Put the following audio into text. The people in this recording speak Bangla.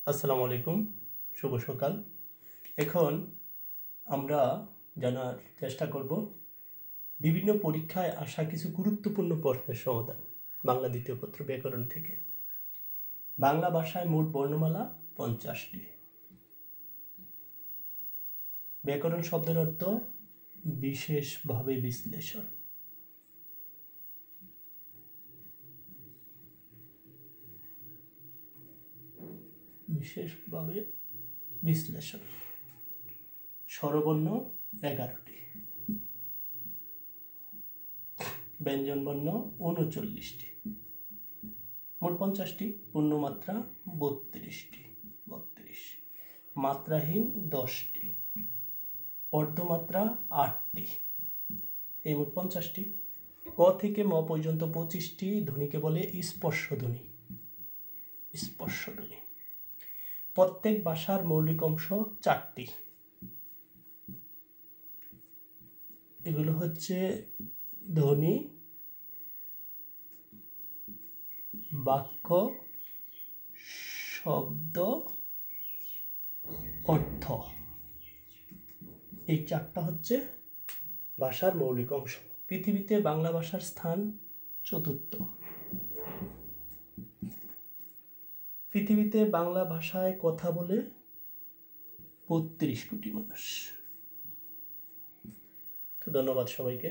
আসসালামু আলাইকুম, শুভ সকাল। এখন আমরা জানার চেষ্টা করব বিভিন্ন পরীক্ষায় আসা কিছু গুরুত্বপূর্ণ প্রশ্নের সমাধান বাংলা দ্বিতীয় পত্র ব্যাকরণ থেকে। বাংলা ভাষায় মোট বর্ণমালা 50টি। ব্যাকরণ শব্দের অর্থ বিশেষভাবে বিশ্লেষণ। বিশেষভাবে বিশ্লেষণ। স্বরবর্ণ 11টি, ব্যঞ্জনবর্ণ 39টি, মোট 50টি। পূর্ণমাত্রা 32টি, মাত্রাহীন 10টি, অর্ধমাত্রা 8টি, এই মোট 50টি। ক থেকে ম পর্যন্ত 25টি ধ্বনিকে বলে স্পর্শধ্বনি। স্পর্শধ্বনি। প্রত্যেক ভাষার মৌলিক অংশ 4টি। এগুলো হচ্ছে ধ্বনি, বাক্য, শব্দ, অর্থ। এই 4টা হচ্ছে ভাষার মৌলিক অংশ। পৃথিবীতে বাংলা ভাষার স্থান 4র্থ। পৃথিবীতে বাংলা ভাষায় কথা বলে 32 কোটি মানুষ। তো ধন্যবাদ সবাইকে।